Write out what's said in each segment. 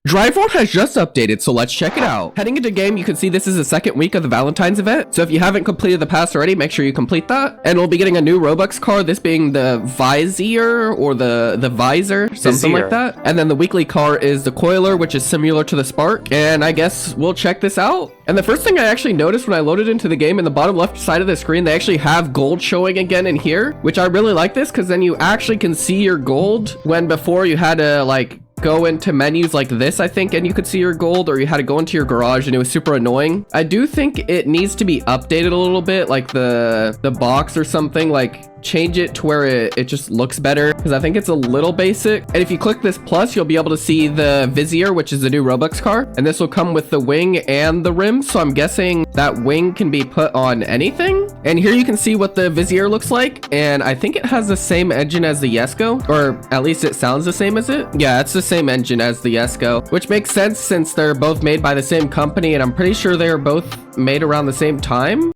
Drive World has just updated, so let's check it out. Heading into game, you can see this is the second week of the Valentine's event. So if you haven't completed the pass already, make sure you complete that. And we'll be getting a new Robux car, this being the Vizier or the Visor, something like that. And then the weekly car is the Coiler, which is similar to the Spark. And I guess we'll check this out. And the first thing I actually noticed when I loaded into the game, in the bottom left side of the screen, they actually have gold showing again in here, which I really like this because then you actually can see your gold, when before you had to like go into menus like this, I think, and you could see your gold, or you had to go into your garage and it was super annoying. I do think it needs to be updated a little bit, like the box or something, like change it to where it just looks better, because I think it's a little basic. And if you click this plus, you'll be able to see the Vizier, which is the new Robux car, and this will come with the wing and the rim, so I'm guessing that wing can be put on anything. And here you can see what the Vizier looks like, and I think it has the same engine as the Jesko, or at least it sounds the same as it. Yeah, it's the same engine as the Jesko, which makes sense since they're both made by the same company, and I'm pretty sure they were both made around the same time.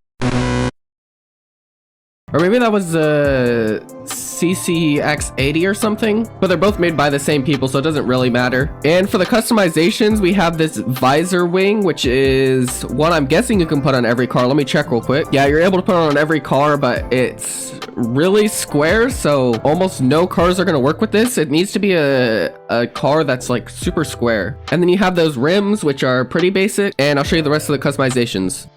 Or maybe that was a CCX80 or something, but they're both made by the same people, so it doesn't really matter. And for the customizations, we have this visor wing, which is one I'm guessing you can put on every car. Let me check real quick. Yeah, you're able to put it on every car, but it's really square, so almost no cars are going to work with this. It needs to be a car that's like super square. And then you have those rims, which are pretty basic, and I'll show you the rest of the customizations.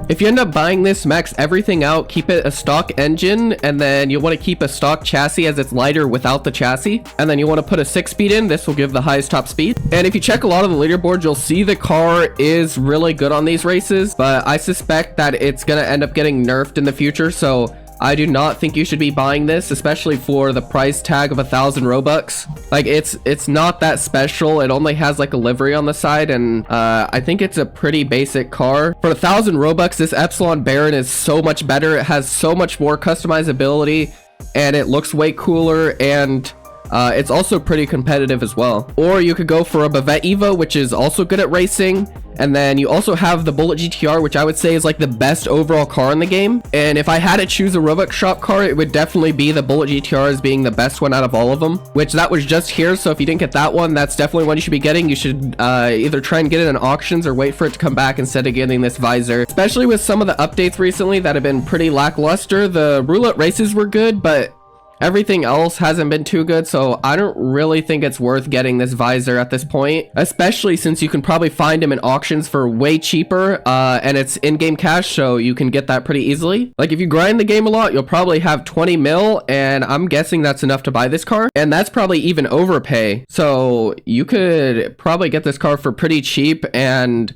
If you end up buying this, max everything out, keep it a stock engine, and then you want to keep a stock chassis as it's lighter without the chassis. And then you want to put a 6-speed in. This will give the highest top speed. And if you check a lot of the leaderboards, you'll see the car is really good on these races, but I suspect that it's going to end up getting nerfed in the future. So I do not think you should be buying this, especially for the price tag of 1,000 Robux. Like, it's not that special. It only has like a livery on the side, and I think it's a pretty basic car. For 1,000 Robux, this Epsilon Baron is so much better. It has so much more customizability, and it looks way cooler, and it's also pretty competitive as well. Or you could go for a Bavette Evo, which is also good at racing. And then you also have the Bullet GTR, which I would say is like the best overall car in the game. And if I had to choose a Robux shop car, it would definitely be the Bullet GTR as being the best one out of all of them, which that was just here. So if you didn't get that one, that's definitely one you should be getting. You should either try and get it in auctions or wait for it to come back instead of getting this visor, especially with some of the updates recently that have been pretty lackluster. The roulette races were good, but everything else hasn't been too good, so I don't really think it's worth getting this visor at this point, especially since you can probably find them in auctions for way cheaper, and it's in-game cash, so you can get that pretty easily. Like, if you grind the game a lot, you'll probably have 20 mil, and I'm guessing that's enough to buy this car, and that's probably even overpay. So you could probably get this car for pretty cheap, and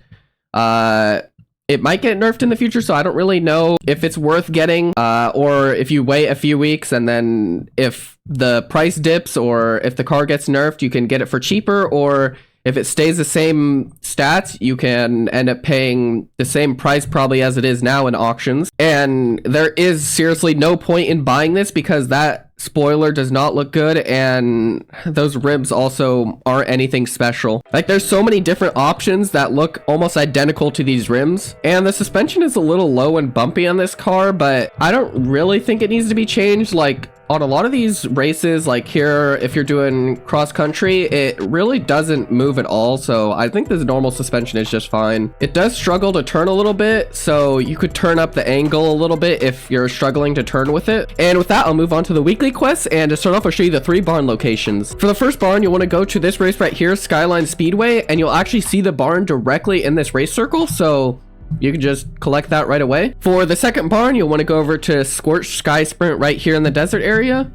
it might get nerfed in the future, so I don't really know if it's worth getting, or if you wait a few weeks and then if the price dips or if the car gets nerfed, you can get it for cheaper, or if it stays the same stats, you can end up paying the same price probably as it is now in auctions. And there is seriously no point in buying this because that spoiler does not look good, and those ribs also aren't anything special. Like, there's so many different options that look almost identical to these rims, and the suspension is a little low and bumpy on this car, but I don't really think it needs to be changed. Like, on a lot of these races, like here, if you're doing cross country, it really doesn't move at all, so I think this normal suspension is just fine. It does struggle to turn a little bit, so you could turn up the angle a little bit if you're struggling to turn with it. And with that, I'll move on to the weekly quests, and to start off, I'll show you the 3 barn locations. For the first barn, you'll want to go to this race right here, Skyline Speedway, and you'll actually see the barn directly in this race circle, so you can just collect that right away. For the second barn, you'll want to go over to Scorched Sky Sprint right here in the desert area,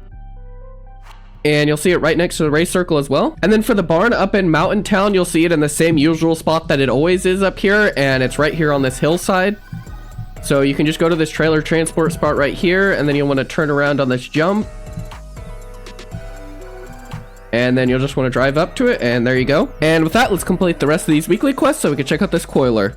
and you'll see it right next to the race circle as well. And then for the barn up in Mountain Town, you'll see it in the same usual spot that it always is up here, and it's right here on this hillside. So you can just go to this trailer transport spot right here, and then you'll want to turn around on this jump. And then you'll just want to drive up to it, and there you go. And with that, let's complete the rest of these weekly quests so we can check out this Coiler.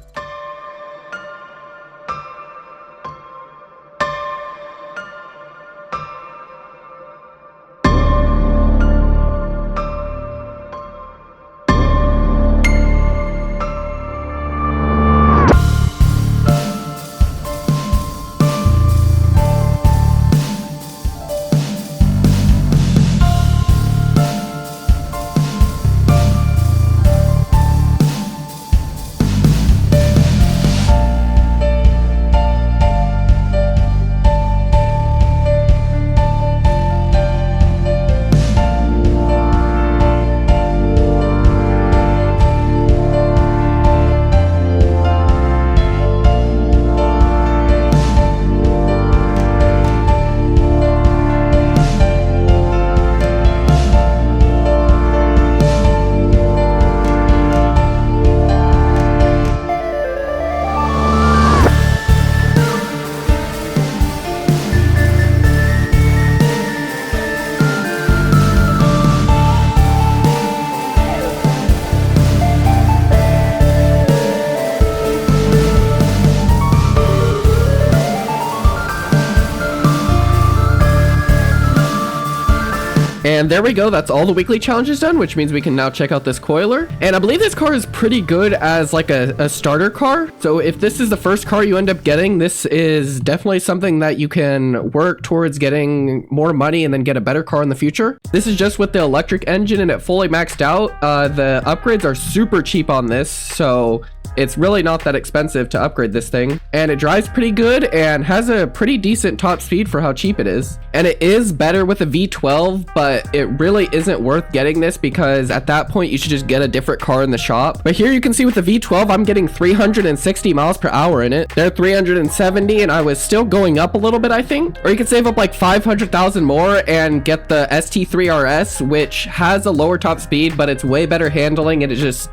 And there we go, that's all the weekly challenges done, which means we can now check out this Coiler. And I believe this car is pretty good as like a starter car. So if this is the first car you end up getting, this is definitely something that you can work towards getting more money and then get a better car in the future. This is just with the electric engine and it fully maxed out. The upgrades are super cheap on this, so it's really not that expensive to upgrade this thing. And it drives pretty good and has a pretty decent top speed for how cheap it is. And it is better with a V12, but it really isn't worth getting this because at that point you should just get a different car in the shop. But here you can see with the V12, I'm getting 360 miles per hour in it. They're 370 and I was still going up a little bit, I think. Or you could save up like 500,000 more and get the ST3 RS, which has a lower top speed, but it's way better handling and it just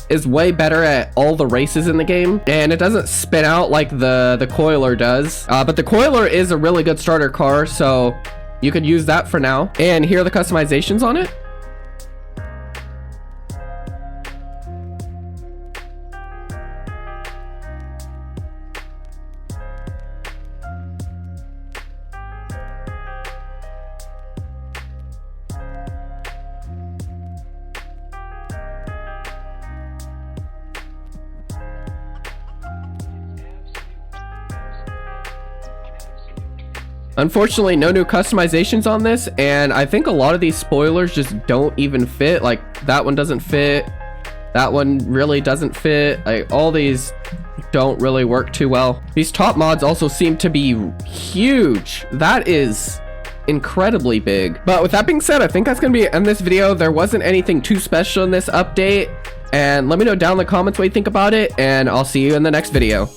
is way better at all the races in the game, and it doesn't spin out like the Coiler does, but the Coiler is a really good starter car, so you could use that for now. And here are the customizations on it. Unfortunately, no new customizations on this, and I think a lot of these spoilers just don't even fit. Like, that one doesn't fit. That one really doesn't fit. Like, all these don't really work too well. These top mods also seem to be huge. That is incredibly big. But with that being said, I think that's gonna be it in this video. There wasn't anything too special in this update, and let me know down in the comments what you think about it, and I'll see you in the next video.